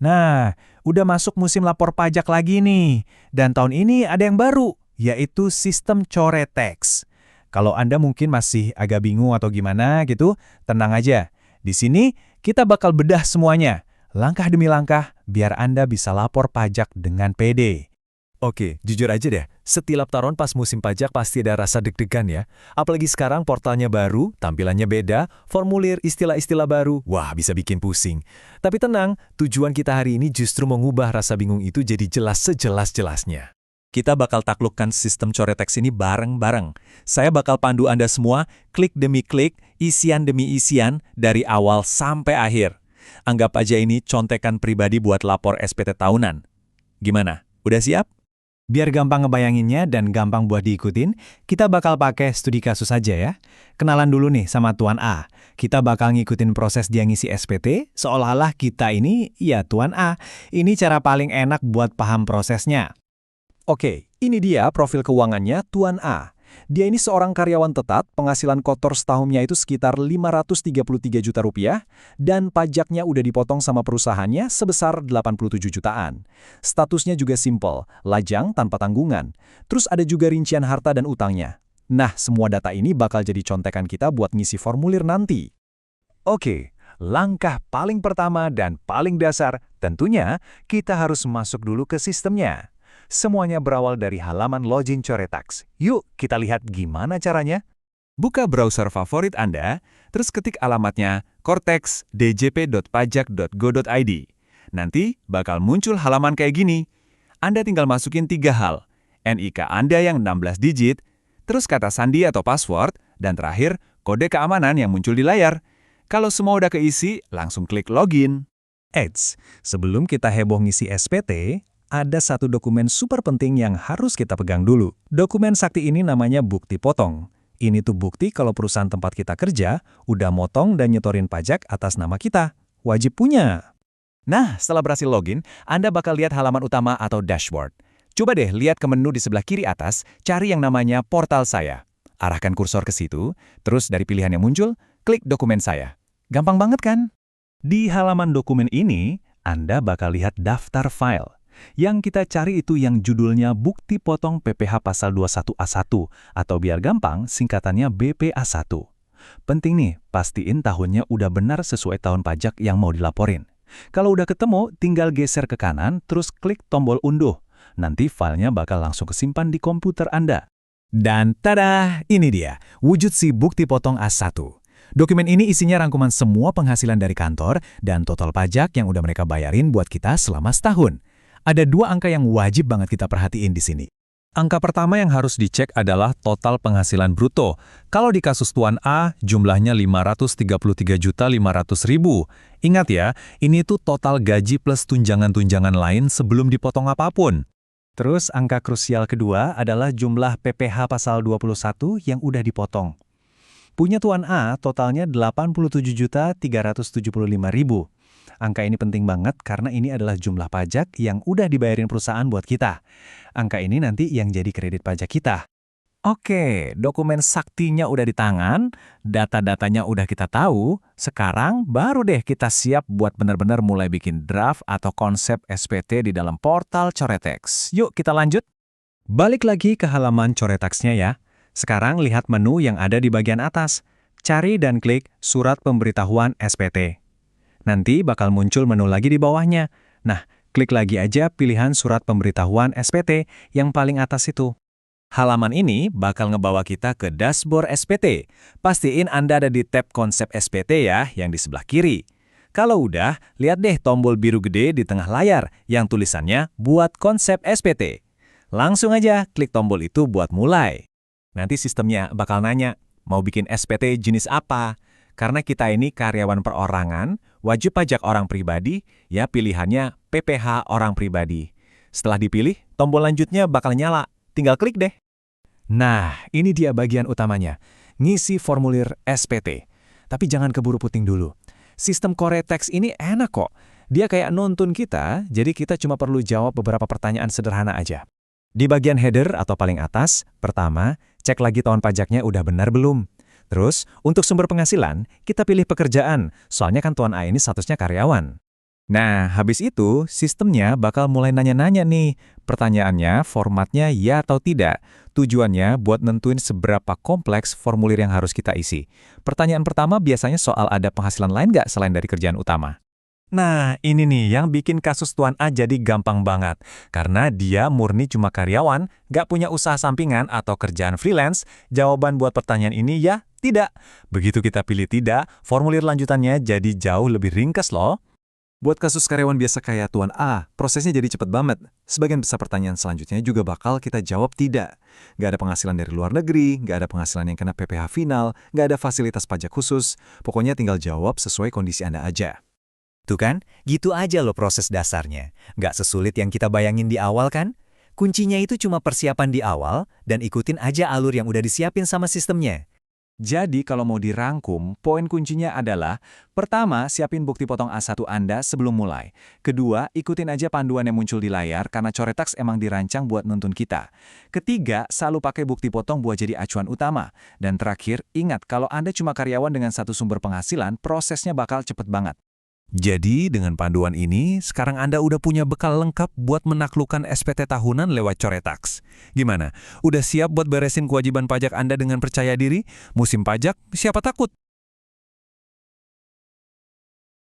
Nah, udah masuk musim lapor pajak lagi nih. Dan tahun ini ada yang baru, yaitu sistem coret teks. Kalau Anda mungkin masih agak bingung atau gimana gitu, tenang aja. Di sini kita bakal bedah semuanya, langkah demi langkah, biar Anda bisa lapor pajak dengan pede. Oke, jujur aja deh, setiap tahun pas musim pajak pasti ada rasa deg-degan ya. Apalagi sekarang portalnya baru, tampilannya beda, formulir istilah-istilah baru, wah bisa bikin pusing. Tapi tenang, tujuan kita hari ini justru mengubah rasa bingung itu jadi jelas sejelas-jelasnya. Kita bakal taklukkan sistem coret teks ini bareng-bareng. Saya bakal pandu Anda semua, klik demi klik, isian demi isian, dari awal sampai akhir. Anggap aja ini contekan pribadi buat lapor SPT tahunan. Gimana? Udah siap? Biar gampang ngebayanginnya dan gampang buat diikutin, kita bakal pakai studi kasus aja ya. Kenalan dulu nih sama Tuan A. Kita bakal ngikutin proses dia ngisi SPT, seolah-olah kita ini, ya Tuan A. Ini cara paling enak buat paham prosesnya. Oke, ini dia profil keuangannya Tuan A. Dia ini seorang karyawan tetap, penghasilan kotor setahunnya itu sekitar 533 juta rupiah, dan pajaknya udah dipotong sama perusahaannya sebesar 87 jutaan. Statusnya juga simple, lajang tanpa tanggungan. Terus ada juga rincian harta dan utangnya. Nah, semua data ini bakal jadi contekan kita buat ngisi formulir nanti. Oke, langkah paling pertama dan paling dasar, tentunya kita harus masuk dulu ke sistemnya. Semuanya berawal dari halaman login coret teks. Yuk, kita lihat gimana caranya. Buka browser favorit Anda, terus ketik alamatnya cortex.djp.pajak.go.id. Nanti bakal muncul halaman kayak gini. Anda tinggal masukin 3 hal. NIK Anda yang 16 digit, terus kata sandi atau password, dan terakhir kode keamanan yang muncul di layar. Kalau semua udah keisi, langsung klik login. Eits, sebelum kita heboh ngisi SPT, ada satu dokumen super penting yang harus kita pegang dulu. Dokumen sakti ini namanya bukti potong. Ini tuh bukti kalau perusahaan tempat kita kerja udah motong dan nyetorin pajak atas nama kita. Wajib punya. Nah, setelah berhasil login, Anda bakal lihat halaman utama atau dashboard. Coba deh lihat ke menu di sebelah kiri atas, cari yang namanya Portal Saya. Arahkan kursor ke situ, terus dari pilihan yang muncul, klik Dokumen Saya. Gampang banget kan? Di halaman dokumen ini, Anda bakal lihat daftar file. Yang kita cari itu yang judulnya Bukti Potong PPh Pasal 21A1, atau biar gampang, singkatannya BPA1. Penting nih, pastiin tahunnya udah benar sesuai tahun pajak yang mau dilaporin. Kalau udah ketemu, tinggal geser ke kanan, terus klik tombol unduh. Nanti filenya bakal langsung kesimpan di komputer Anda. Dan tada, ini dia, wujud si Bukti Potong A1. Dokumen ini isinya rangkuman semua penghasilan dari kantor dan total pajak yang udah mereka bayarin buat kita selama setahun. Ada 2 angka yang wajib banget kita perhatiin di sini. Angka pertama yang harus dicek adalah total penghasilan bruto. Kalau di kasus Tuan A, jumlahnya 533.500.000. Ingat ya, ini tuh total gaji plus tunjangan-tunjangan lain sebelum dipotong apapun. Terus angka krusial kedua adalah jumlah PPh pasal 21 yang udah dipotong. Punya Tuan A totalnya 87.375.000. Angka ini penting banget karena ini adalah jumlah pajak yang udah dibayarin perusahaan buat kita. Angka ini nanti yang jadi kredit pajak kita. Oke, dokumen saktinya udah di tangan, data-datanya udah kita tahu, sekarang baru deh kita siap buat benar-benar mulai bikin draft atau konsep SPT di dalam portal coret teks. Yuk kita lanjut. Balik lagi ke halaman coret teksnya ya. Sekarang lihat menu yang ada di bagian atas. Cari dan klik Surat Pemberitahuan SPT. Nanti bakal muncul menu lagi di bawahnya. Nah, klik lagi aja pilihan Surat Pemberitahuan SPT yang paling atas itu. Halaman ini bakal ngebawa kita ke dashboard SPT. Pastiin Anda ada di tab konsep SPT ya, yang di sebelah kiri. Kalau udah, lihat deh tombol biru gede di tengah layar yang tulisannya Buat Konsep SPT. Langsung aja klik tombol itu buat mulai. Nanti sistemnya bakal nanya, mau bikin SPT jenis apa? Karena kita ini karyawan perorangan, wajib pajak orang pribadi, ya pilihannya PPh orang pribadi. Setelah dipilih, tombol lanjutnya bakal nyala. Tinggal klik deh. Nah, ini dia bagian utamanya. Ngisi formulir SPT. Tapi jangan keburu puting dulu. Sistem coret teks ini enak kok. Dia kayak nuntun kita, jadi kita cuma perlu jawab beberapa pertanyaan sederhana aja. Di bagian header atau paling atas, pertama, cek lagi tahun pajaknya udah benar belum. Terus, untuk sumber penghasilan, kita pilih pekerjaan, soalnya kan Tuan A ini statusnya karyawan. Nah, habis itu, sistemnya bakal mulai nanya-nanya nih. Pertanyaannya, formatnya ya atau tidak. Tujuannya buat nentuin seberapa kompleks formulir yang harus kita isi. Pertanyaan pertama biasanya soal ada penghasilan lain nggak selain dari kerjaan utama. Nah, ini nih yang bikin kasus Tuan A jadi gampang banget. Karena dia murni cuma karyawan, nggak punya usaha sampingan atau kerjaan freelance, jawaban buat pertanyaan ini ya, tidak. Begitu kita pilih tidak, formulir lanjutannya jadi jauh lebih ringkas loh. Buat kasus karyawan biasa kayak Tuan A, prosesnya jadi cepet banget. Sebagian besar pertanyaan selanjutnya juga bakal kita jawab tidak. Nggak ada penghasilan dari luar negeri, nggak ada penghasilan yang kena PPh final, nggak ada fasilitas pajak khusus. Pokoknya tinggal jawab sesuai kondisi Anda aja. Tuh kan, gitu aja loh proses dasarnya. Nggak sesulit yang kita bayangin di awal kan? Kuncinya itu cuma persiapan di awal, dan ikutin aja alur yang udah disiapin sama sistemnya. Jadi kalau mau dirangkum, poin kuncinya adalah: pertama, siapin bukti potong A1 Anda sebelum mulai. Kedua, ikutin aja panduan yang muncul di layar karena Coretax emang dirancang buat nuntun kita. Ketiga, selalu pakai bukti potong buat jadi acuan utama. Dan terakhir, ingat kalau Anda cuma karyawan dengan satu sumber penghasilan, prosesnya bakal cepet banget. Jadi, dengan panduan ini, sekarang Anda udah punya bekal lengkap buat menaklukkan SPT tahunan lewat Coretax. Gimana? Udah siap buat beresin kewajiban pajak Anda dengan percaya diri? Musim pajak, siapa takut?